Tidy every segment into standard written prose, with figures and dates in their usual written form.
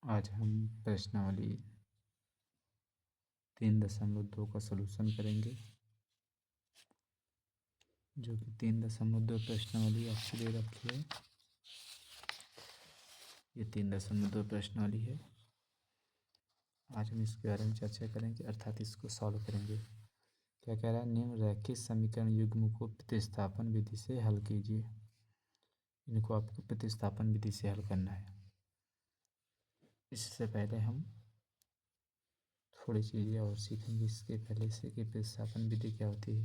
आज हम प्रश्नावली 3.2 का सलूशन करेंगे, जो कि 3.2 प्रश्नावली आपसे दे रखी है। ये 3.2 प्रश्नावली है। आज हम इसके बारे में चर्चा करेंगे, अर्थात इसको सॉल्व करेंगे। क्या कह रहा है? निम्न रैखिक समीकरण युग्म को प्रतिस्थापन विधि से हल कीजिए। इनको आपको प्रतिस्थापन विधि से हल करना है। इससे पहले हम थोड़ी चीज़ें और सीखेंगे इसके पहले से कि प्रतिस्थापन विधि क्या होती है।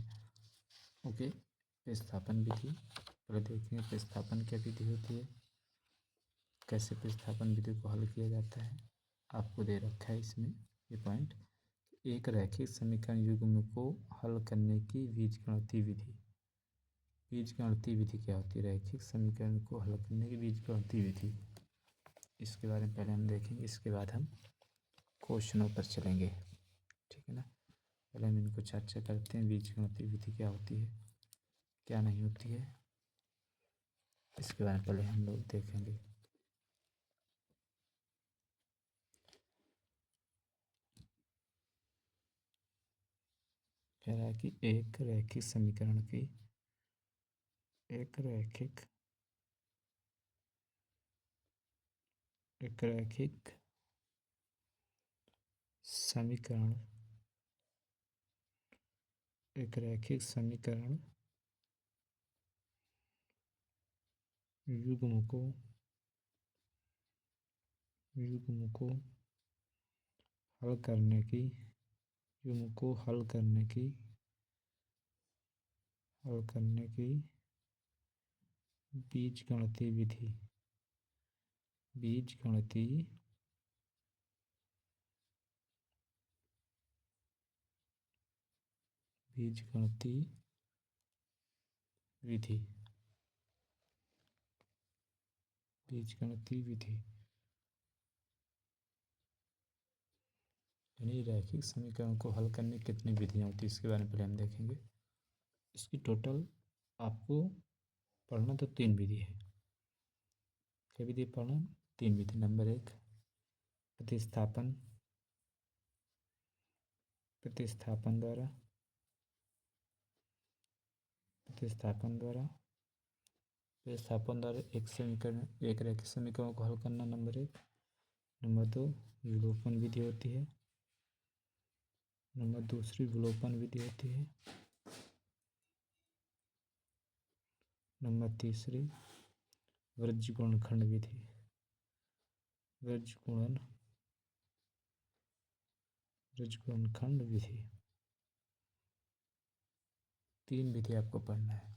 ओके, प्रतिस्थापन विधि पहले देखेंगे। प्रतिस्थापन क्या विधि होती है, कैसे प्रतिस्थापन विधि को हल किया जाता है। आपको दे रखा है इसमें ये पॉइंट, एक रैखिक समीकरण युग्म को हल करने की बीजगणितीय विधि। बीजगणितीय विधि क्या होती है? रैखिक समीकरण को हल करने की बीजगणितीय विधि, इसके बारे में पहले हम देखेंगे। इसके बाद हम क्वेश्चनों पर चलेंगे, ठीक है ना। पहले हम इनको चर्चा करते हैं। बीजगणितीय विधि क्या होती है, क्या नहीं होती है, इसके बारे में पहले हम लोग देखेंगे। कह रहा है कि एक रैखिक समीकरण की एक रैखिक समीकरण युग्म को हल करने की बीजगणितीय विधि। बीजगणितीय विधि यानी रैखिक समीकरण को हल करने की कितनी विधियाँ होती है, इसके बारे में पहले हम देखेंगे। इसकी टोटल आपको पढ़ना तो 3 विधि है। क्या विधि पढ़ना? 3 विधि। नंबर 1 प्रतिस्थापन द्वारा एक रैखिक समीकरण को हल करना, नंबर 1। नंबर 2 विलोपन विधि होती है। नंबर दूसरी विलोपन विधि होती है। नंबर तीसरी वृज्जगुणनखंड विधि। वृज्जगुणनखंड विधि 3 विधि आपको पढ़ना है।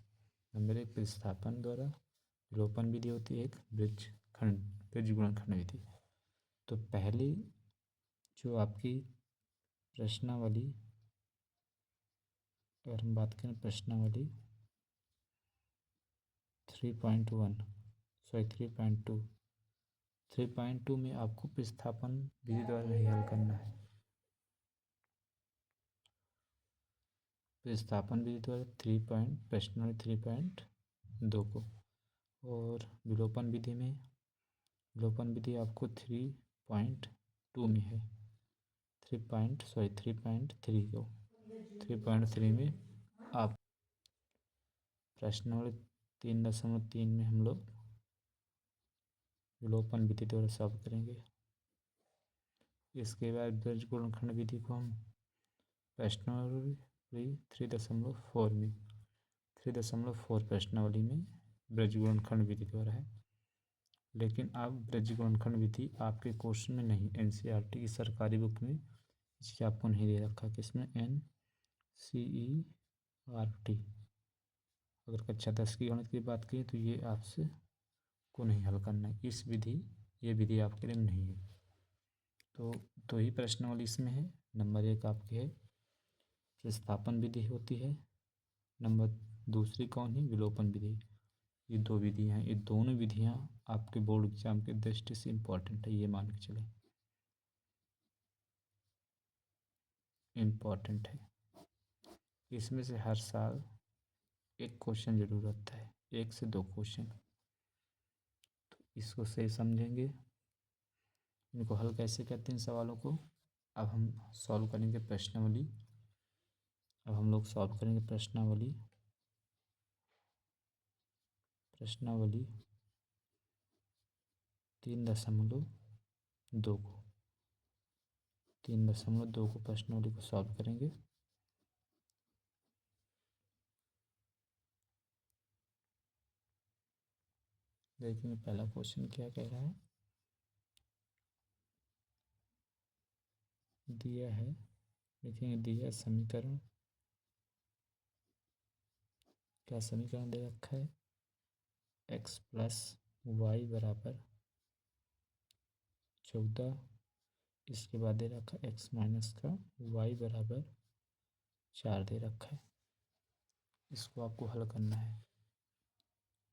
नंबर 1 प्रतिस्थापन द्वारा विलोपन विधि होती है, एक वृज्जगुणनखंड विधि। तो पहली जो आपकी प्रश्नावली, अगर हम बात करें प्रश्नावली 3.2 में आपको प्रतिस्थापन विधि द्वारा नहीं हल करना है। प्रतिस्थापन विधि द्वारा प्रश्नावली 3.2 को, और विलोपन विधि आपको 3.2 में है। 3.3 को 3.3 में आप प्रश्नावली 3.3 में हम लोग विलोपन विधि द्वारा सॉल्व करेंगे। इसके बाद वृज्जगुणनखंड विधि को हम प्रश्नावली 3.4 प्रश्नावली में वृज्जगुणनखंड विधि द्वारा है। लेकिन अब वृज्जगुणनखंड विधि आपके क्वेश्चन में नहीं, NCERT की सरकारी बुक में इसकी आपको नहीं दे रखा। किसमें? NCERT। अगर कक्षा 10 की गणित की बात करें तो ये आपसे को नहीं हल करना है। ये विधि आपके लिए नहीं है। तो 2 ही प्रश्नावली इसमें है। नंबर 1 आपकी है प्रतिस्थापन विधि होती है। नंबर दूसरी कौन है? विलोपन विधि। ये 2 विधियाँ हैं। ये दोनों विधियाँ आपके बोर्ड एग्जाम के दृष्टि से इम्पॉर्टेंट है, ये मान के चलें, इम्पॉर्टेंट है। इसमें से हर साल एक क्वेश्चन जरूर आता है, 1 से 2 क्वेश्चन। तो इसको सही समझेंगे इनको हल कैसे करते हैं सवालों को। अब हम सॉल्व करेंगे प्रश्नावली। अब हम लोग सॉल्व करेंगे प्रश्नावली 3.2 को 3.2 को प्रश्नावली को सॉल्व करेंगे। देखेंगे पहला क्वेश्चन क्या कह रहा है। दिया है, देखेंगे दिया समीकरण, क्या समीकरण दे रखा है, x प्लस वाई बराबर 14। इसके बाद दे रखा है x माइनस का y बराबर 4 दे रखा है। इसको आपको हल करना है।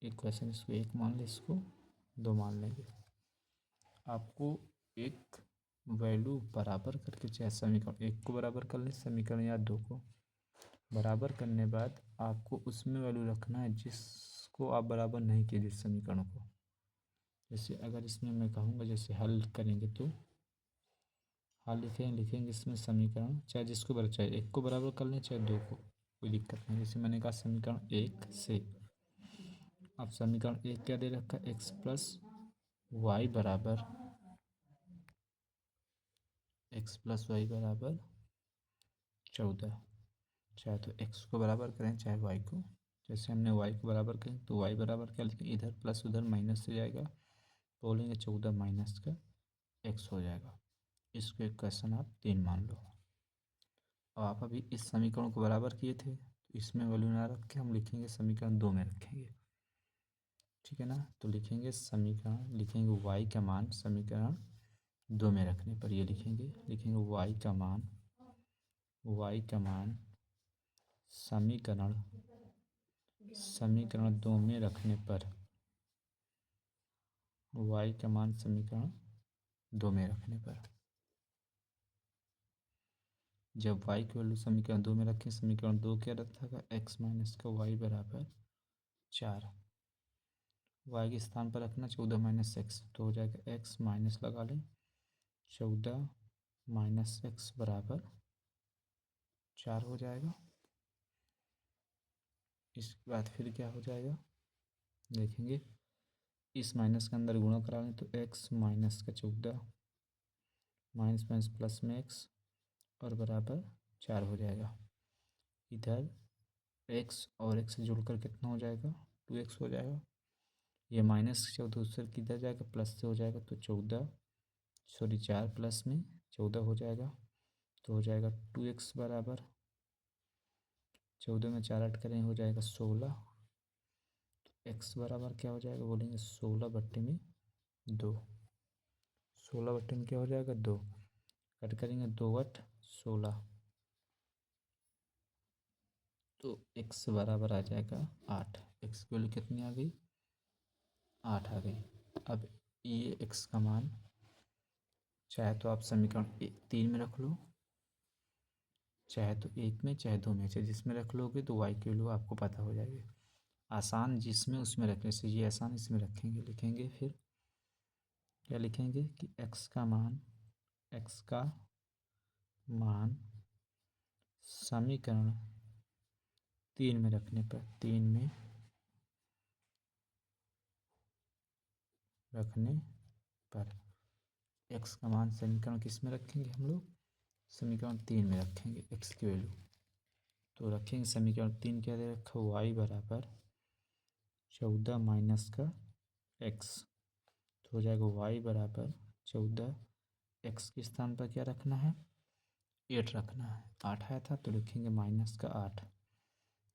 एक क्वेश्चन इसको 1 मान ले, इसको 2 मान लेंगे। आपको एक वैल्यू बराबर करके, चाहे समीकरण 1 को बराबर कर ले, समीकरण या 2 को बराबर करने बाद आपको उसमें वैल्यू रखना है जिसको आप बराबर नहीं किए, जिस समीकरण को। जैसे अगर इसमें मैं कहूँगा, जैसे हल करेंगे तो हल लिखेंगे इसमें समीकरण, चाहे जिसको बराबर, चाहे 1 को बराबर कर लें चाहे 2 को, कोई दिक्कत नहीं। जैसे मैंने कहा समीकरण 1 से, अब समीकरण 1 क्या दे रखा है, x प्लस वाई बराबर 14। चाहे तो x को बराबर करें चाहे y को। जैसे हमने y को बराबर करें तो y बराबर क्या लिखें, इधर प्लस उधर माइनस से जाएगा, बोलेंगे 14 माइनस का x हो जाएगा। इसको एक क्वेश्चन आप 3 मान लो। और आप अभी इस समीकरण को बराबर किए थे, तो इसमें वैल्यू ना रख के हम लिखेंगे समीकरण 2 में रखेंगे, ठीक है ना। तो लिखेंगे समीकरण, लिखेंगे y का मान समीकरण 2 में रखने पर ये लिखेंगे y का मान समीकरण 2 में रखने पर, y का मान समीकरण 2 में रखने पर, जब y की वैल्यू समीकरण 2 में रखें, समीकरण 2 क्या रहता है, x माइनस का y बराबर 4। y के स्थान पर रखना 14 माइनस एक्स, तो हो जाएगा x माइनस लगा लें 14 माइनस एक्स बराबर 4 हो जाएगा। इसके बाद फिर क्या हो जाएगा, देखेंगे इस माइनस के अंदर गुणा करा लें, तो x माइनस का 14 माइनस माइनस प्लस में x और बराबर 4 हो जाएगा। इधर x और x जुड़कर कितना हो जाएगा, 2x हो जाएगा। ये माइनस 14 दूसरे किधर जाएगा, प्लस से हो जाएगा, तो 4 प्लस में 14 हो जाएगा। तो हो जाएगा 2x बराबर 14 में 4 ऐड करें, हो जाएगा 16। तो x बराबर क्या हो जाएगा, बोलेंगे 16/2। 16 में क्या हो जाएगा, 2 कट करेंगे, 2/16, तो x बराबर आ जाएगा 8। x की वैल्यू कितनी आ गई, 8 आ गई। अब ये x का मान चाहे तो आप समीकरण 3 में रख लो, चाहे तो 1 में चाहे 2 में, चाहे जिसमें रख लोगे तो y की वैल्यू आपको पता हो जाएगी। आसान जिसमें उसमें रखने से ये आसान इसमें रखेंगे। लिखेंगे फिर क्या लिखेंगे कि x का मान समीकरण 3 में रखने पर, 3 में रखने पर x का मान समीकरण किस में रखेंगे हम लोग, समीकरण 3 में रखेंगे x की वैल्यू। तो रखेंगे समीकरण 3 क्या दे रखा, y बराबर 14 माइनस का x, तो हो जाएगा y बराबर 14। x के स्थान पर क्या रखना है, 8 रखना है। 8 आया था तो लिखेंगे माइनस का 8।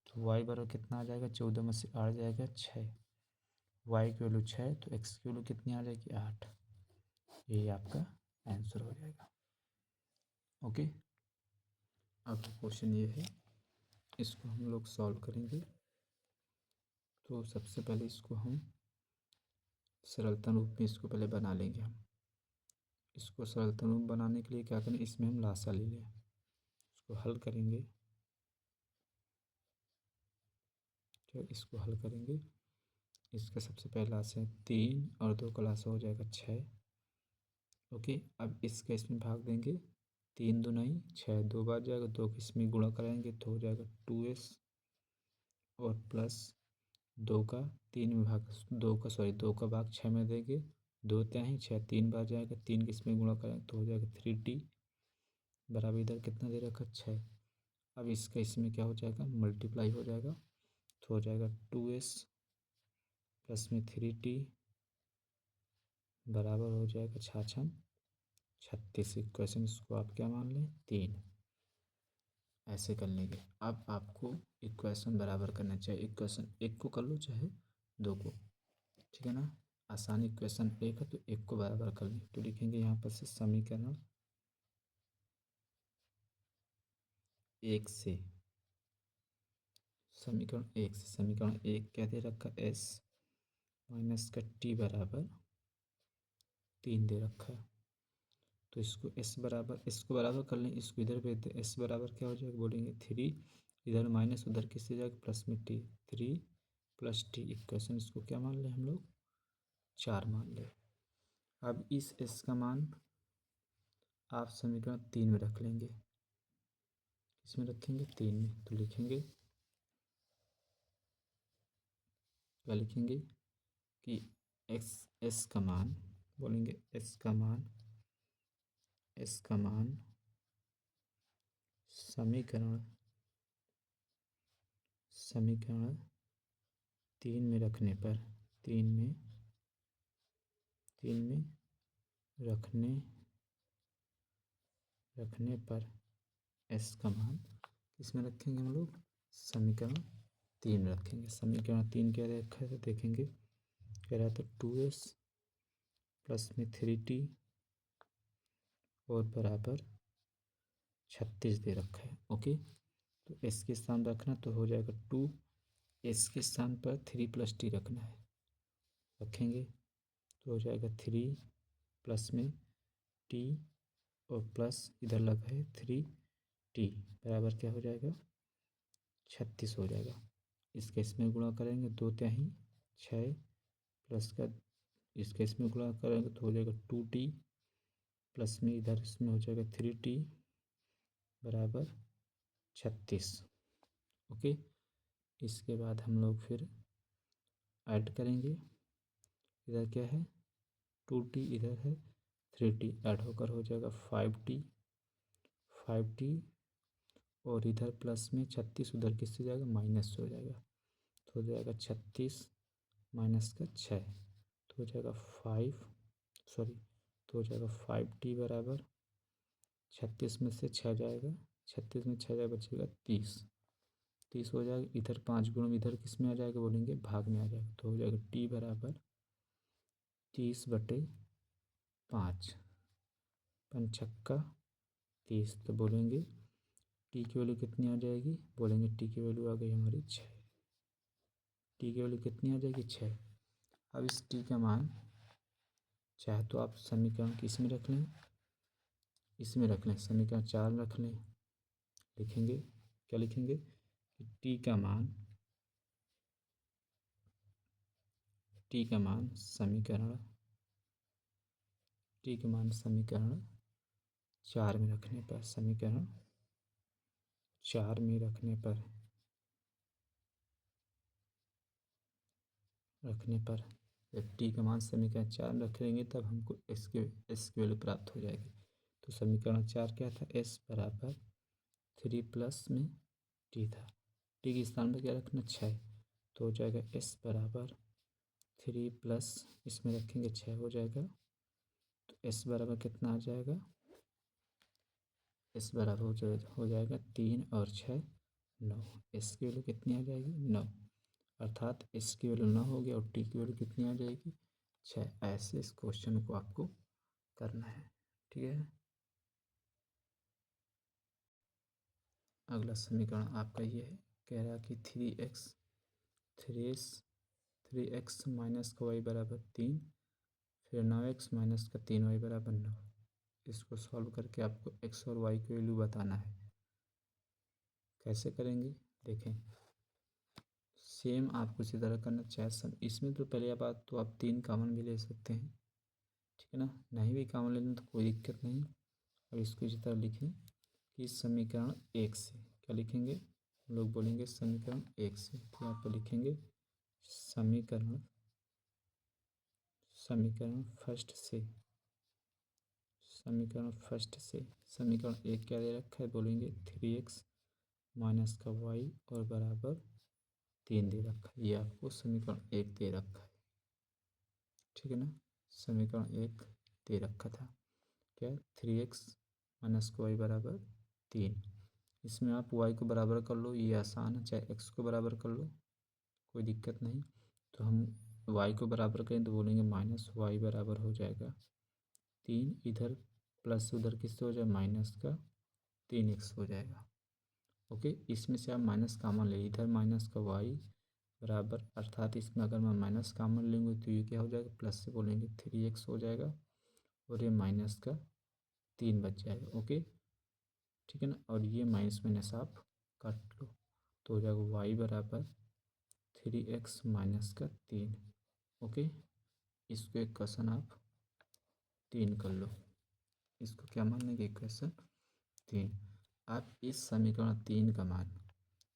तो y बराबर कितना आ जाएगा, 14 में से 8 जाएगा 6। y की वैल्यू 6, तो x की वैल्यू कितनी आ जाएगी, 8। यही आपका आंसर हो जाएगा। ओके, अब क्वेश्चन ये है, इसको हम लोग सॉल्व करेंगे। तो सबसे पहले इसको हम सरलता रूप में इसको पहले बना लेंगे। हम इसको सरलता रूप बनाने के लिए क्या करें, इसमें हम लासा ले लें, इसको हल करेंगे। तो इसको हल करेंगे, इसका सबसे पहला लासा है 3 और 2 का लासा हो जाएगा 6, ओके, अब इसका इसमें भाग देंगे, 3 दूनी 6, 2 बार जाएगा, 2 को इसमें गुणा कराएंगे तो हो जाएगा 2s और प्लस 2 का 3 में भाग 2 का सॉरी 2 का भाग 6 में देंगे, 2 तिहाई 6, 3 बार जाएगा, 3 के इसमें गुणा करेंगे तो हो जाएगा 3t बराबर इधर कितना दे रखा 6। अब इसका इसमें क्या हो जाएगा, मल्टीप्लाई हो जाएगा तो हो जाएगा 2s प्लस में 3t बराबर हो जाएगा 6 36। इक्वेशन इसको आप क्या मान लें, 3। ऐसे कर लेंगे। अब आपको इक्वेशन बराबर करना चाहिए, इक्वेशन एक को कर लो चाहे दो को, ठीक है ना। आसान इक्वेशन एक है तो एक को बराबर कर लें, तो लिखेंगे यहाँ पर से समीकरण एक से समीकरण एक क्या दे रखा, एस माइनस का टी बराबर 3 दे रखा है। तो इसको एस बराबर, इसको बराबर कर लें, इसको इधर भेज दें, एस बराबर क्या हो जाएगा, बोलेंगे 3, इधर माइनस उधर किससे जाएगा प्लस में टी, 3 प्लस टी। इक्वेशन इसको क्या मान लें हम लोग, 4 मान लें। अब इस एस का मान आप समीकरण 3 में रख लेंगे, इसमें रखेंगे 3 में, तो लिखेंगे क्या लिखेंगे कि एस का मान, बोलेंगे एस का मान समीकरण 3 में रखने पर, 3 में रखने पर एस का मान किसमें रखेंगे हम लोग, समीकरण 3 में रखेंगे। समीकरण 3 क्या रखा है तो देखेंगे, कह रहा था 2s प्लस में 3t और बराबर 36 दे रखा है। ओके, तो एस के स्थान रखना तो हो जाएगा 2, एस के स्थान पर 3 प्लस टी रखना है, रखेंगे तो हो जाएगा 3 प्लस में टी और प्लस इधर लगा है 3t बराबर क्या हो जाएगा 36 हो जाएगा। इसके इसमें गुणा करेंगे, 2 तिहाई 6 प्लस का इसके इसमें गुणा करेंगे तो हो जाएगा 2t प्लस में इधर इसमें हो जाएगा 3t बराबर 36। ओके, इसके बाद हम लोग फिर ऐड करेंगे, इधर क्या है 2t, इधर है 3t, ऐड होकर हो जाएगा 5t और इधर प्लस में 36 उधर किससे जाएगा माइनस हो जाएगा, तो हो जाएगा 36 माइनस का 6 तो हो जाएगा 5t बराबर 36 में से 6 जाएगा, 36 में 6 जाएगा बचेगा 30 हो जाएगा। इधर 5 गुण इधर किस में आ जाएगा, बोलेंगे भाग में आ जाएगा, तो हो जाएगा t बराबर 30/5, 5×6 तो बोलेंगे टी की वैल्यू कितनी आ जाएगी, बोलेंगे टी की वैल्यू आ गई हमारी 6, टी की वैल्यू कितनी आ जाएगी 6। अब इस टी का मान चाहे तो आप समीकरण किस में रख लें, इसमें रख लें, समीकरण 4 में रख लें, लिखेंगे क्या लिखेंगे कि टी का मान समीकरण 4 में रखने पर, समीकरण 4 में रखने पर जब टी का मान समीकरण 4 में रखेंगे तब हमको एस की वैल्यू प्राप्त हो जाएगी। तो समीकरण 4 क्या था, एस बराबर 3 प्लस में टी था, टी के स्थान पर क्या रखना 6, तो हो जाएगा एस बराबर 3 प्लस इसमें रखेंगे 6 हो जाएगा, तो एस बराबर कितना आ जाएगा, एस बराबर हो जाएगा 3 और 6 9, एस की वैल्यू कितनी आ जाएगी 9, अर्थात एस की वैल्यू 9 हो गया और टी की वैल्यू कितनी आ जाएगी 6। ऐसे इस क्वेश्चन को आपको करना है, ठीक है। अगला समीकरण आपका ये है, कह रहा कि 3x माइनस का वाई बराबर 3, फिर 9x माइनस का 3y बराबर 9। इसको सॉल्व करके आपको x और y की वैल्यू बताना है। कैसे करेंगे देखें, सेम आपको इसी तरह करना, चाहे सब इसमें तो पहले बात तो आप 3 कॉमन भी ले सकते हैं, ठीक है ना। नहीं भी कॉमन ले लें तो कोई दिक्कत नहीं। अब इसको इसी तरह लिखें कि समीकरण 1 से क्या लिखेंगे, हम लोग बोलेंगे समीकरण 1 से, तो यहाँ पर लिखेंगे समीकरण समीकरण फर्स्ट से समीकरण फर्स्ट से समीकरण 1 क्या दे रखा है, बोलेंगे 3x माइनस का y और बराबर 3 दे रखा है। ये आपको समीकरण 1 दे रखा है, ठीक है ना। समीकरण 1 दे रखा था क्या, 3x माइनस का y बराबर 3। इसमें आप y को बराबर कर लो, ये आसान है, चाहे x को बराबर कर लो कोई दिक्कत नहीं। तो हम y को बराबर करें तो बोलेंगे माइनस y बराबर हो जाएगा 3, इधर प्लस उधर किससे हो जाए माइनस का 3x हो जाएगा। ओके, इसमें से आप माइनस कॉमन ले, इधर माइनस का y बराबर, अर्थात इसमें अगर मैं माइनस कॉमन लेंगे तो ये क्या हो जाएगा, प्लस से बोलेंगे 3x हो जाएगा और ये माइनस का 3 बच जाएगा। ओके, ठीक है ना। और ये माइनस माइनस आप काट लो तो हो जाएगा y बराबर 3x माइनस का 3। ओके, इसको एक क्वेश्चन आप 3 कर लो, इसको क्या मान लेंगे, इक्वेशन 3। आप इस समीकरण 3 का मान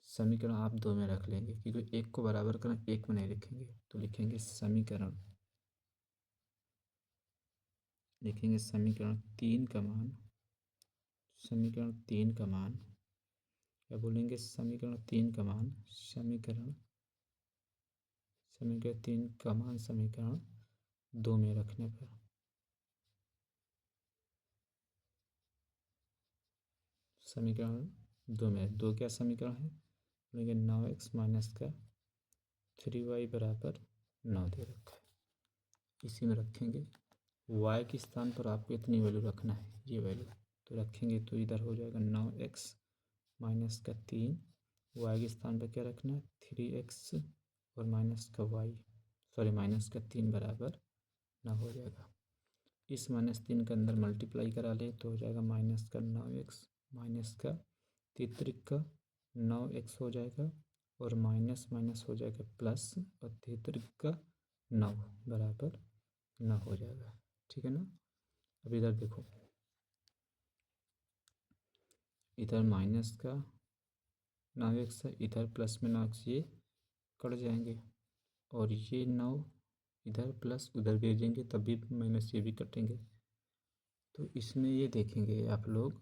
समीकरण आप 2 में रख लेंगे, क्योंकि एक को बराबर करना, एक में नहीं लिखेंगे, तो लिखेंगे समीकरण 3 का मान, समीकरण 3 का मान क्या बोलेंगे, समीकरण 3 का मान समीकरण 3 का मान समीकरण 2 में रखने पर समीकरण 2 में, 2 क्या समीकरण है, बोलेंगे 9x माइनस का 3y बराबर 9 दे रखा है। इसी में रखेंगे, y के स्थान पर आपको इतनी वैल्यू रखना है, ये वैल्यू तो रखेंगे, तो इधर हो जाएगा 9x माइनस का 3, y के स्थान पर क्या रखना है 3x और माइनस का y, सॉरी माइनस का 3 बराबर 9 हो जाएगा। इस माइनस 3 के अंदर मल्टीप्लाई करा ले तो हो जाएगा माइनस का 9x माइनस का 33 का 9x हो जाएगा और माइनस माइनस हो जाएगा प्लस और 33 का 9 बराबर 9 हो जाएगा, ठीक है ना। अब इधर देखो, इधर माइनस का 9x है, इधर प्लस में 9x, ये कट जाएंगे और ये 9 इधर प्लस उधर भेजेंगे तब भी माइनस ये भी कटेंगे। तो इसमें ये देखेंगे आप लोग,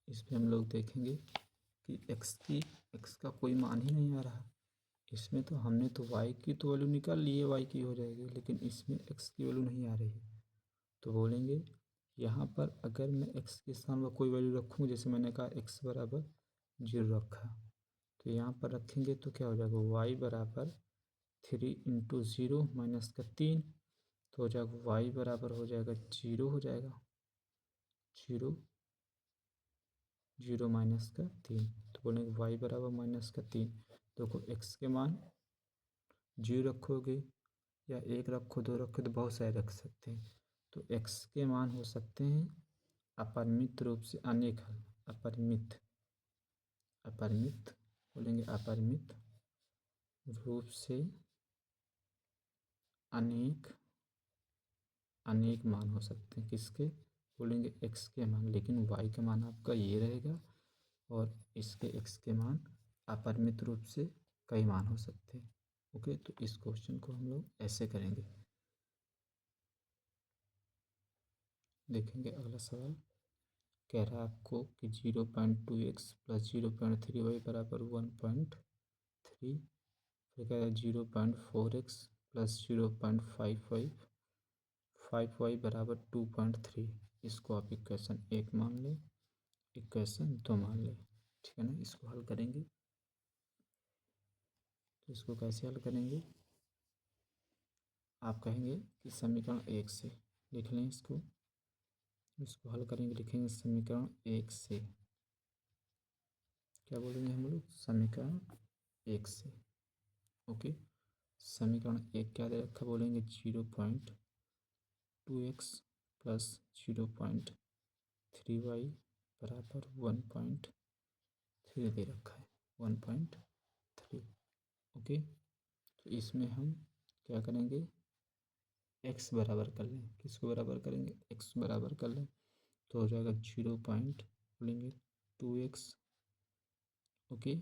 इसमें हम लोग देखेंगे कि x का कोई मान ही नहीं आ रहा। इसमें तो हमने तो y की तो वैल्यू निकाल ली है, y की हो जाएगी, लेकिन इसमें x की वैल्यू नहीं आ रही है। तो बोलेंगे यहाँ पर अगर मैं x के स्थान पर कोई वैल्यू रखूँ, जैसे मैंने कहा x बराबर 0 रखा, तो यहाँ पर रखेंगे तो क्या हो जाएगा y बराबर 3 इंटू 0 माइनस का 3, तो हो जाएगा y बराबर हो जाएगा 0 हो जाएगा, 0 माइनस का 3, तो बोलेंगे y बराबर माइनस का 3। देखो x के मान 0 रखोगे या 1 रखो, 2 रखो, तो बहुत सारे रख सकते हैं। तो x के मान हो सकते हैं अपरिमित रूप से अनेक हल, अपरिमित बोलेंगे अपरिमित रूप से अनेक मान हो सकते हैं, किसके, बोलेंगे x के मान, लेकिन y का मान आपका ये रहेगा और इसके x के मान अपरिमित रूप से कई मान हो सकते हैं। ओके, तो इस क्वेश्चन को हम लोग ऐसे करेंगे। देखेंगे अगला सवाल, कह रहा है आपको कि 0.2x प्लस 0.3y बराबर 1.3, फिर कह रहा है 0.4x प्लस 5y बराबर 2.3। इसको आप इक्वेशन 1 मान लें, इक्वेशन 2 मान लें, ठीक है ना। इसको हल करेंगे, तो इसको कैसे हल करेंगे, आप कहेंगे कि समीकरण 1 से लिख लें, इसको हल करेंगे, लिखेंगे समीकरण 1 से, क्या बोलेंगे हम लोग, समीकरण 1 से। ओके, समीकरण 1 क्या दे रखा, बोलेंगे 0.2x प्लस 0.3y बराबर 1.3 दे रखा है, 1.3। ओके, तो इसमें हम क्या करेंगे, एक्स बराबर कर लें, किसको बराबर करेंगे, एक्स बराबर कर लें तो हो जाएगा 0.2x, ओके,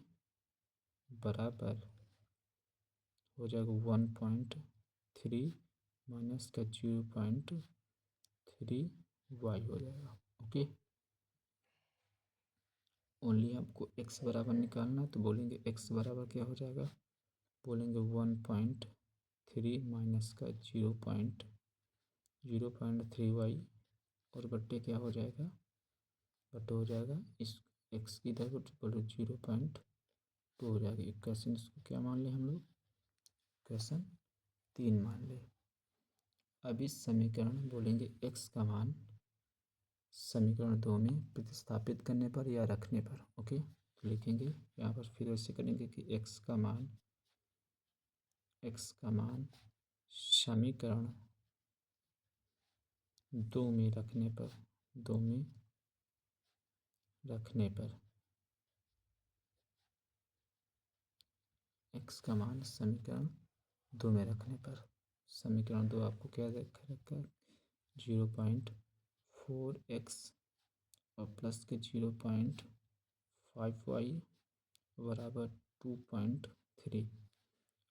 बराबर हो जाएगा 1.3 माइनस का 0.3 वाई हो जाएगा, ओके। ओनली आपको एक्स बराबर निकालना है तो बोलेंगे एक्स बराबर क्या हो जाएगा, बोलेंगे 1.3 माइनस का 0.3 वाई और बट्टे क्या हो जाएगा, बट्टे हो जाएगा इस एक्स की इधर बोलो 0.2 हो जाएगा। इक्वेशन इसको क्या मान लें हम लोग, इक्वेशन 3 मान लें। अब इस समीकरण बोलेंगे एक्स का मान समीकरण 2 में प्रतिस्थापित करने पर या रखने पर, ओके। तो लिखेंगे यहाँ पर फिर ऐसे करेंगे कि एक्स का मान समीकरण 2 में रखने पर, एक्स का मान समीकरण 2 में रखने पर, समीकरण 2 आपको क्या रखा है 0.4x और प्लस के 0.5y बराबर 2.3।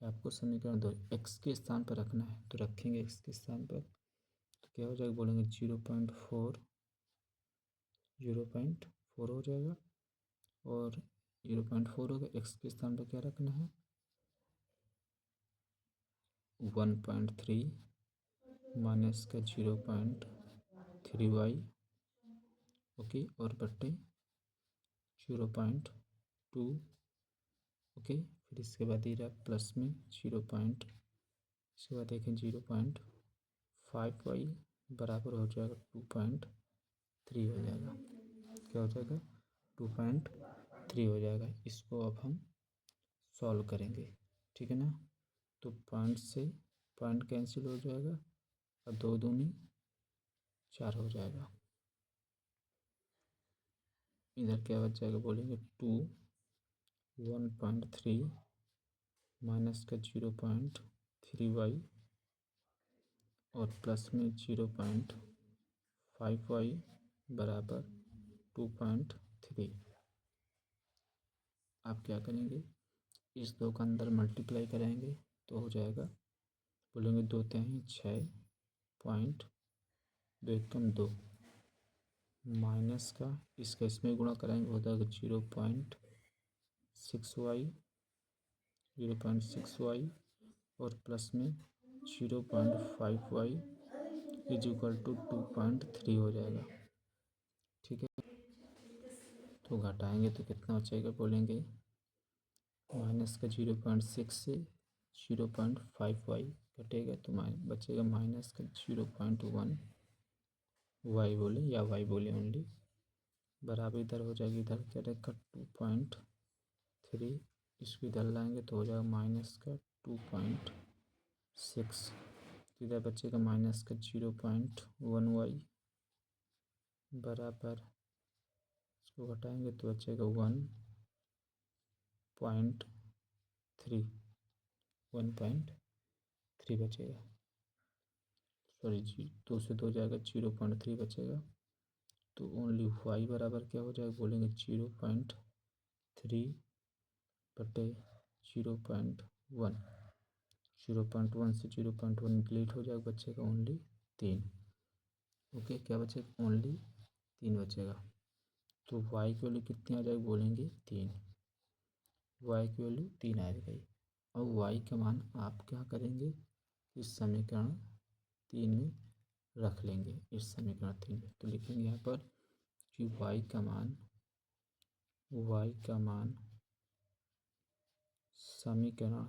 आपको समीकरण 2 एक्स के स्थान पर रखना है तो रखेंगे एक्स के स्थान पर तो क्या हो जाएगा, बोलेंगे 0.4 हो जाएगा और 0.4 होगा, एक्स के स्थान पर क्या रखना है 1.3 माइनस का 0.3y, ओके, और बट्टे 0.2, ओके। फिर इसके बाद ये रहा प्लस में इसके बाद देखें 0.5y बराबर हो जाएगा 2.3 हो जाएगा, क्या हो जाएगा 2.3 हो जाएगा। इसको अब हम सॉल्व करेंगे, ठीक है ना। तो पॉइंट से पॉइंट कैंसिल हो जाएगा और 2 दूनी 4 हो जाएगा, इधर क्या बच जाएगा, बोलेंगे 1.3 माइनस का 0.3y और प्लस में 0.5y बराबर 2.3। आप क्या करेंगे, इस दो का अंदर मल्टीप्लाई करेंगे तो हो जाएगा, बोलेंगे 2 तिहाई 6.2 एकम 2 माइनस का इसका इसमें गुणा कराएंगे हो जाएगा 0.6y और प्लस में 0.5y इज इक्वल टू 2.3 हो जाएगा, ठीक है। तो घटाएंगे तो कितना बचेगा, बोलेंगे माइनस का 0.6 से 0.5y घटेगा तो बचेगा माइनस का 0.1 वाई बोले या वाई बोले ओनली, बराबर इधर हो जाएगी, इधर क्या रहेगा 2.3, इसको इधर लाएंगे तो हो जाएगा माइनस का 2.6, इधर बचेगा माइनस का 0.1 वाई बराबर, इसको घटाएंगे तो बचेगा 1.3 बचेगा, सॉरी 2 से 2 जाएगा 0.3 बचेगा। तो ओनली वाई बराबर क्या हो जाएगा, बोलेंगे 0.3 बटे 0.1, 0.1 से 0.1 डिलीट हो जाएगा, बचेगा ओनली 3, ओके। क्या बचेगा, ओनली 3 बचेगा। तो वाई की वैल्यू कितनी आ जाएगी, बोलेंगे 3, वाई की वैल्यू 3 आ गई। और वाई का मान आप क्या करेंगे, इस समीकरण 3 में रख लेंगे, इस समीकरण 3 में तो लिखेंगे यहाँ पर कि वाई का मान समीकरण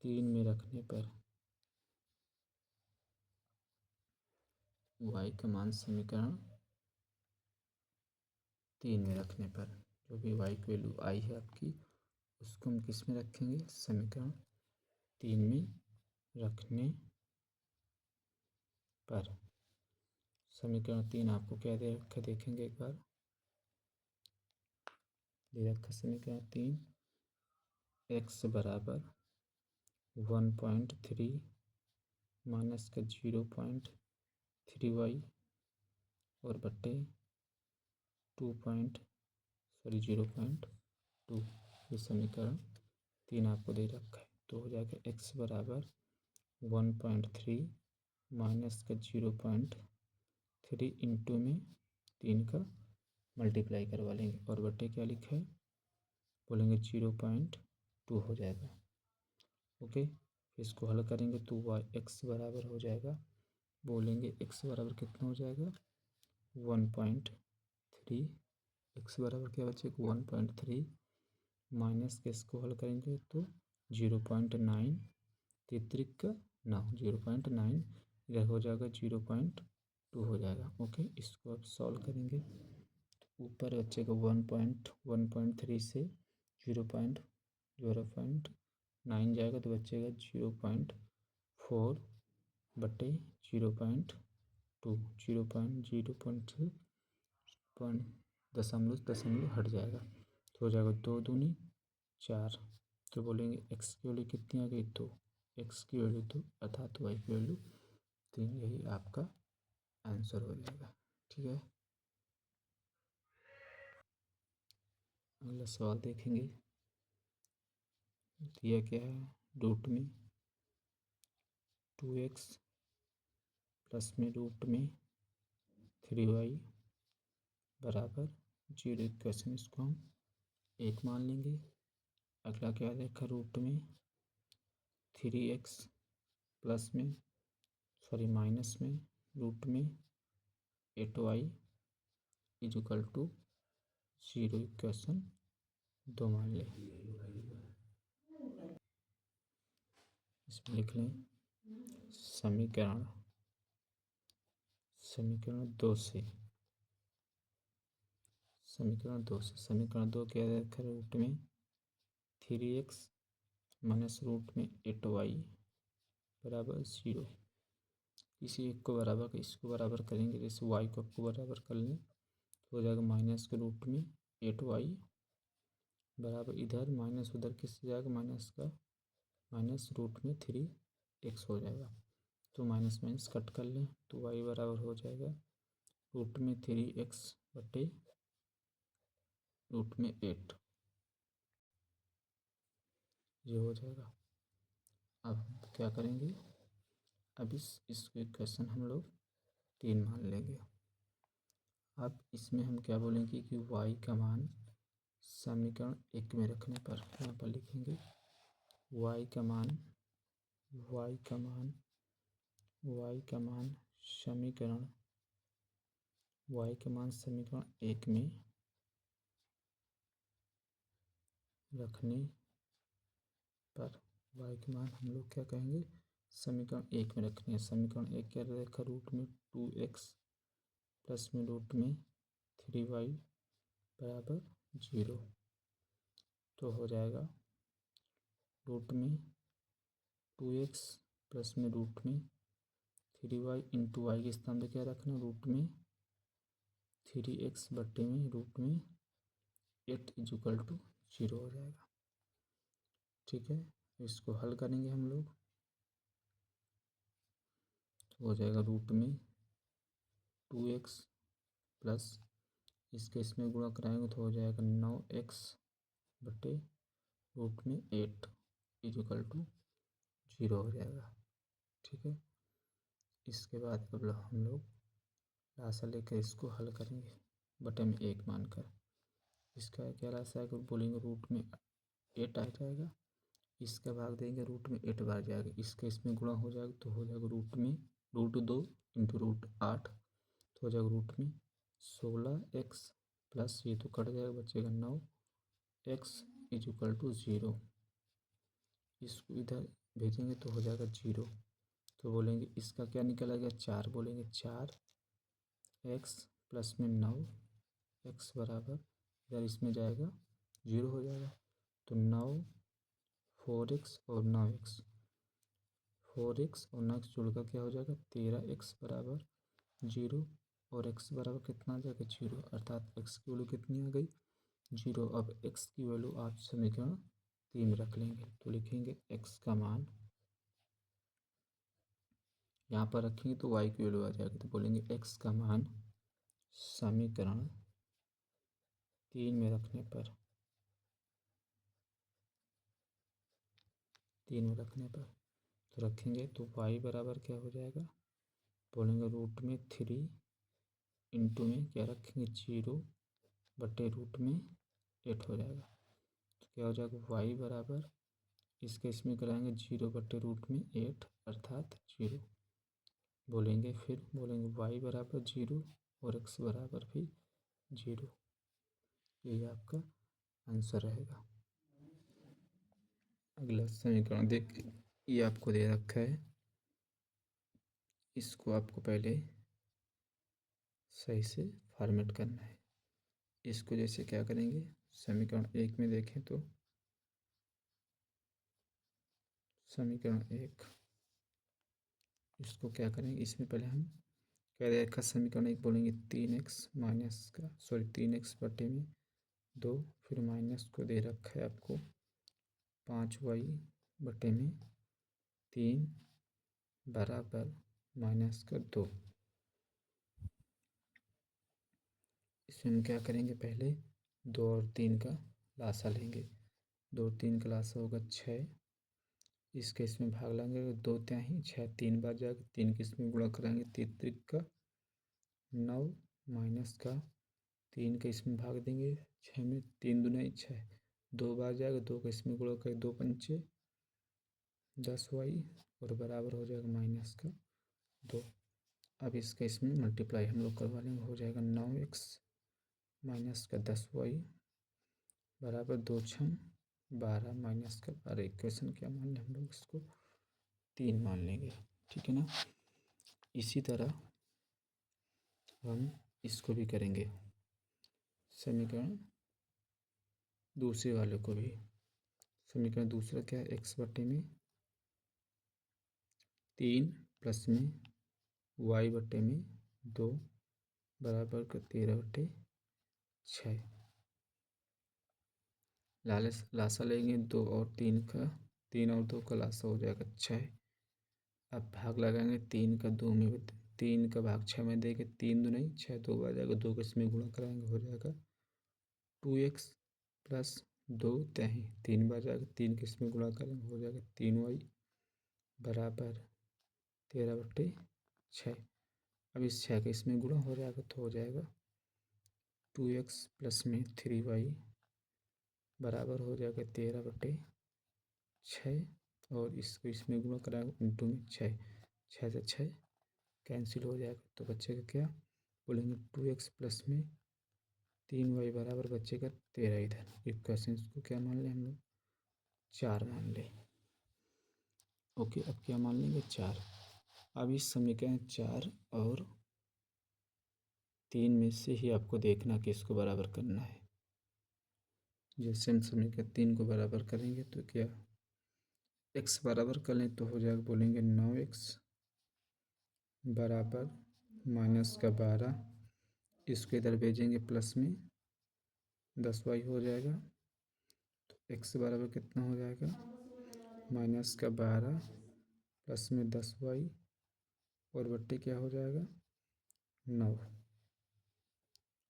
3 में रखने पर, वाई का मान समीकरण 3 में रखने पर, जो भी वाई की वैल्यू आई है आपकी उसको हम किस में रखेंगे, समीकरण 3 में रखने पर। समीकरण 3 आपको क्या दे रखा देखेंगे एक बार, दे रखा समीकरण 3 एक्स बराबर 1.3 माइनस का 0.3y और बट्टे 0.2। ये समीकरण 3 आपको दे रखा है। तो हो जाएगा x बराबर 1.3 माइनस का 0.3 इंटू में 3 का मल्टीप्लाई करवा लेंगे और बट्टे क्या लिखा है बोलेंगे 0.2 हो जाएगा। ओके, इसको हल करेंगे तो x बराबर हो जाएगा, बोलेंगे x बराबर कितना हो जाएगा 1.3। x बराबर क्या बचेगा 1.3 माइनस के इसको हल करेंगे तो 0.9, 33 का 9, 0.9 इधर हो जाएगा 0.2 हो जाएगा। ओके, इसको अब सॉल्व करेंगे। ऊपर बचेगा 1.3 से 0.9 जाएगा तो बचेगा 0.4 बटे 0.2, 0.2 दशमलव हट जाएगा तो हो जाएगा 2 दूनी 4। तो बोलेंगे x की वैल्यू कितनी आ गई 2, x की वैल्यू 2 अर्थात y की वैल्यू 3। यही आपका आंसर हो जाएगा। ठीक है, अगला सवाल देखेंगे। दिया क्या है रूट में 2x प्लस में रूट में 3y बराबर 0 इक्वेशन, इसको हम 1 मान लेंगे। अगला क्या देखा रूट में 3x प्लस में माइनस में रूट में 8y इक्वल टू 0 इक्वेशन 2 मान लें। इसमें लिख लें समीकरण 2 से समीकरण 2 क्या देखा रूट में 3x माइनस रूट में 8y बराबर 0। इसी एक को बराबर इसको बराबर करेंगे, जैसे y को आपको बराबर कर लें तो हो जाएगा माइनस के रूट में 8y बराबर इधर माइनस उधर किससे जाएगा माइनस रूट में 3x हो जाएगा। तो माइनस माइनस कट कर लें तो y बराबर हो जाएगा रूट में 3x बटे रूट में 8, ये हो जाएगा। अब क्या करेंगे, अब इसको इक्वेशन हम लोग 3 मान लेंगे। अब इसमें हम क्या बोलेंगे कि y का मान समीकरण 1 में रखने पर यहाँ पर लिखेंगे y का मान समीकरण समीकरण 1 में रखने पर y के मान हम लोग क्या कहेंगे समीकरण 1 में रखने हैं। समीकरण 1 क्या रखा रूट में 2x प्लस में रूट में 3y बराबर 0। तो हो जाएगा रूट में 2x प्लस में रूट में 3y इंटू वाई के स्थान पर क्या रखना रूट में 3x बट्टे में रूट में 8 इक्वल टू 0 हो जाएगा। ठीक है, इसको हल करेंगे हम लोग तो हो जाएगा रूट में 2x प्लस इसके इसमें गुणा कराएंगे तो हो जाएगा 9x बटे रूट में 8 इक्वल टू 0 हो जाएगा। ठीक है, इसके बाद अब हम लोग राशि लेकर इसको हल करेंगे बटे में 1 मानकर। इसका क्या राशि आएगा बोलेंगे रूट में 8 आ जाएगा, इसका भाग देंगे रूट में 8 बार जाएगा, इसके इसमें गुणा हो जाएगा तो हो जाएगा रूट 2 इंटू रूट 8 तो हो जाएगा रूट में 16x प्लस ये तो कट जाएगा बचेगा 9x इक्वल टू 0। इसको इधर भेजेंगे तो हो जाएगा 0। तो बोलेंगे इसका क्या निकल आएगा 4, बोलेंगे 4x प्लस में 9x बराबर इधर इसमें जाएगा 0 हो जाएगा तो 9 4x और 9x 4x और 9x जोड़कर क्या हो जाएगा 13x बराबर 0 और x बराबर कितना आ जाएगा 0 अर्थात x की वैल्यू कितनी आ गई 0। अब x की वैल्यू आप समीकरण 3 रख लेंगे तो लिखेंगे x का मान यहाँ पर रखेंगे तो y की वैल्यू आ जाएगी, तो बोलेंगे x का मान समीकरण 3 में रखने पर, 3 में रखने पर तो रखेंगे तो y बराबर क्या हो जाएगा, बोलेंगे रूट में 3 इंटू में क्या रखेंगे 0 बटे रूट में 8 हो जाएगा। तो क्या हो जाएगा y बराबर, इसके इसमें कराएंगे 0 बटे रूट में 8 अर्थात 0। बोलेंगे फिर बोलेंगे y बराबर 0 और x बराबर भी 0। यही आपका आंसर रहेगा। अगला समीकरण देखिए, ये आपको दे रखा है, इसको आपको पहले सही से फॉर्मेट करना है। इसको जैसे क्या करेंगे, समीकरण 1 में देखें तो समीकरण 1, इसको क्या करेंगे, इसमें पहले हम कह रहे का समीकरण 1 बोलेंगे 3x माइनस का 3x बटे में 2, फिर माइनस को दे रखा है आपको 5y बटे में 3 बराबर माइनस का 2। इसमें हम क्या करेंगे, पहले 2 और 3 का लासा लेंगे। 2 और 3 का लासा होगा 6, इसके इसमें भाग लेंगे 2 त्याही 6 3 बार जाएगा, 3 के इसमें गुणा कराएंगे 3 त्रिक का 9 माइनस का 3 का इसमें भाग देंगे 6 में, 3 दूना 6 2 बार जाएगा, 2 का इसमें गुणा करें 2 पंचे 10y और बराबर हो जाएगा माइनस का 2। अब इसका इसमें मल्टीप्लाई हम लोग करवा लेंगे, हो जाएगा 9x माइनस का 10y बराबर 2 छम 12 माइनस का 12। इक्वेशन क्या मान लें हम लोग, इसको 3 मान लेंगे, ठीक है ना। इसी तरह हम इसको भी करेंगे, समीकरण दूसरे वाले को भी। समीकरण दूसरा क्या है, x बटे में 3 प्लस में y बटे में 2 बराबर का 13 बटे 6। लासा लेंगे 2 और 3 का, 3 और 2 का लासा हो जाएगा 6। अब भाग लगाएंगे 3 का 2 में, 3 का भाग 6 में देंगे, 3 दो नहीं 6 2 बार जाएगा, 2 का इसमें गुणा कराएंगे हो जाएगा 2x प्लस 2 त्याही 3 बार जाएगा, 3 के इसमें गुणा करेंगे हो जाएगा 3y बराबर 13 बटे 6। अब इस 6 का इसमें गुणा हो जाएगा तो हो जाएगा 2x प्लस में 3y बराबर हो जाएगा 13 बटे 6, और इसको इसमें गुणा कराएंगे इंटू में 6 से 6 कैंसिल हो जाएगा, तो बचेगा क्या, बोलेंगे 2x प्लस में 3y बराबर बचेगा 13। इधर इक्वेशन को क्या मान लें हम लोग, 4 मान लें। ओके, अब क्या मान लेंगे 4। अब इस समीकरण 4 और 3 में से ही आपको देखना कि इसको बराबर करना है। जैसे हम समीकरण 3 को बराबर करेंगे तो क्या, x बराबर कर लें तो हो जाएगा, बोलेंगे 9x बराबर माइनस का 12, इसको इधर भेजेंगे प्लस में 10y हो जाएगा, तो x बराबर कितना हो जाएगा, माइनस का 12 प्लस में 10y और बट्टे क्या हो जाएगा 9।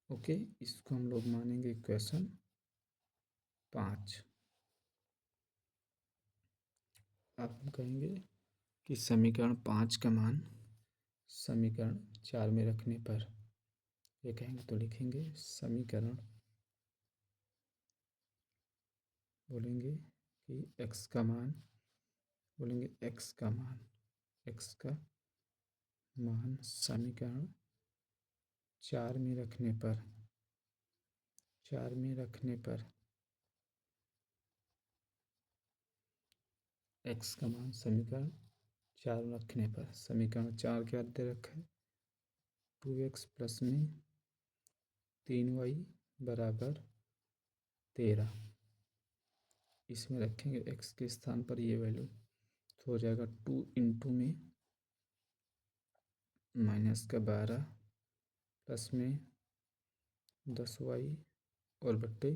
ओके, इसको हम लोग मानेंगे इक्वेशन 5। आप हम कहेंगे कि समीकरण 5 का मान समीकरण 4 में रखने पर, ये कहेंगे तो लिखेंगे समीकरण, बोलेंगे कि x का मान, बोलेंगे x का मान, x का मान समीकरण 4 में रखने पर, 4 में रखने पर x का मान समीकरण 4 में रखने पर, समीकरण 4 क्या दे रखा है, 2x प्लस में 3y बराबर 13। इसमें रखेंगे x के स्थान पर ये वैल्यू, तो हो जाएगा 2 इंटू में माइनस का 12 प्लस में 10y और बट्टे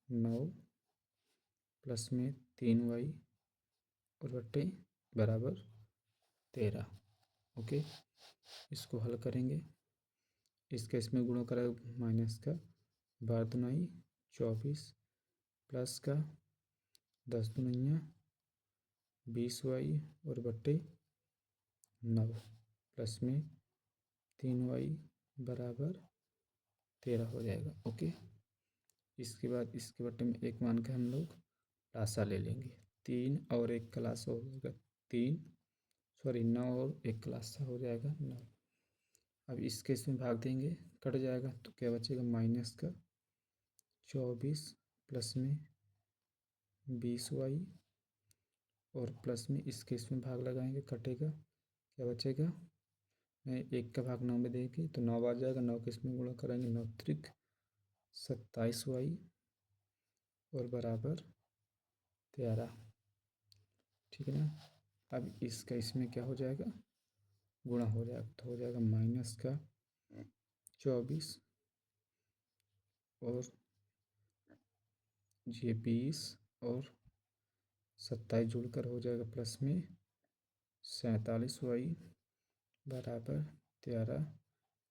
9 प्लस में 3y और बट्टे बराबर 13। ओके, इसको हल करेंगे। इसका इसमें गुणा करा माइनस का 12×2 24 प्लस का 10×2 20y और बट्टे 9 प्लस में 3y बराबर 13 हो जाएगा। ओके, इसके बाद इसके बट्टे में एक मान के हम लोग लासा ले लेंगे। 3 और 1 का लासा हो जाएगा 9 और 1 का लासा हो जाएगा 9। अब इसके इसमें भाग देंगे, कट जाएगा तो क्या बचेगा माइनस का 24 प्लस में 20y और प्लस में इसके इसमें भाग लगाएंगे, कटेगा, क्या बचेगा, मैं 1 का भाग 9 में देंगे तो 9 आ जाएगा। 9 के इसमें गुणा करेंगे 9 त्रिक 27y और बराबर 13। ठीक है ना। अब इसका इसमें क्या हो जाएगा, गुणा हो जाएगा तो हो जाएगा माइनस का 24 और ये 20 और 27 जुड़कर हो जाएगा प्लस में 47y बराबर 13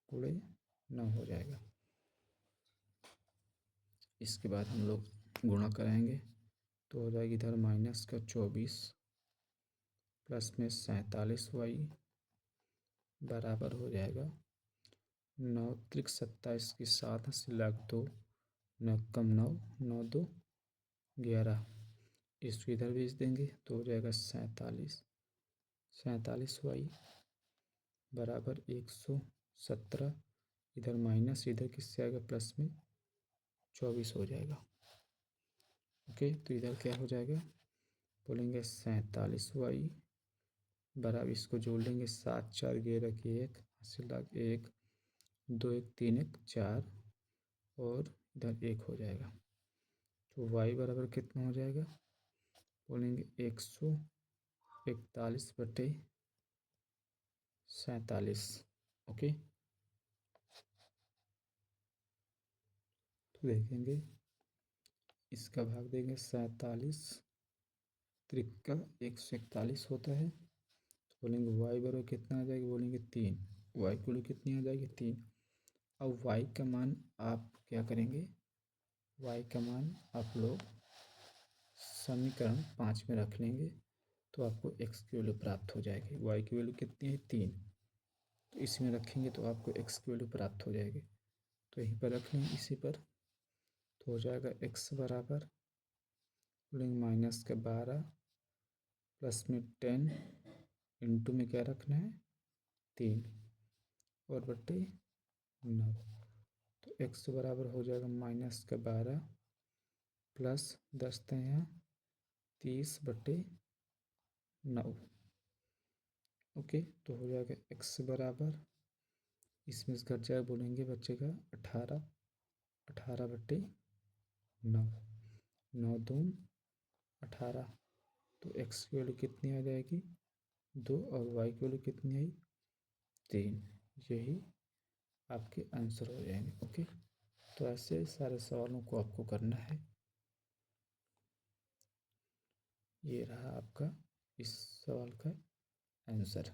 गुणे 9 हो जाएगा। इसके बाद हम लोग गुणा कराएंगे तो हो जाएगी इधर माइनस का 24 प्लस में 47y बराबर हो जाएगा 9 त्रिक 27 की 7 से लाख 2 9 कम 9 9 2 11। इसको इधर भेज देंगे तो हो जाएगा 47y बराबर 117। इधर माइनस, इधर किससे आएगा प्लस में 24 हो जाएगा। ओके, तो इधर क्या हो जाएगा, बोलेंगे 47y बराबर, इसको जोड़ लेंगे 7 4 11 की 1 हासिल 1 2 1 3 1 4 और इधर 1 हो जाएगा। तो y बराबर कितना हो जाएगा, बोलेंगे 141/47। ओके, तो देखेंगे इसका भाग देंगे 47 त्रिका 141 होता है तो बोलेंगे y बराबर कितना आ जाएगा, बोलेंगे 3। y की वैल्यू कितनी आ जाएगी 3। अब y का मान आप क्या करेंगे, y का मान आप लोग समीकरण 5 में रख लेंगे तो आपको x की वैल्यू प्राप्त हो जाएगी। y की वैल्यू कितनी है 3, तो इसमें रखेंगे तो आपको x की वैल्यू प्राप्त हो जाएगी। तो यहीं पर रख लेंगे इसी पर, तो हो जाएगा x बराबर बोलेंगे माइनस का 12 प्लस में 10 इंटू में क्या रखना है 3 और बट्टे 9। तो x बराबर हो जाएगा माइनस का 12 प्लस 10 यहाँ 30/9। ओके, तो हो जाएगा x बराबर, इसमें से घट जाएगा, बोलेंगे बचेगा 18 18/9 9 2 18। तो x की वैल्यू कितनी आ जाएगी 2 और y की वैल्यू कितनी आई 3। यही आपके आंसर हो जाएंगे। ओके, तो ऐसे सारे सवालों को आपको करना है। ये रहा आपका इस सवाल का आंसर।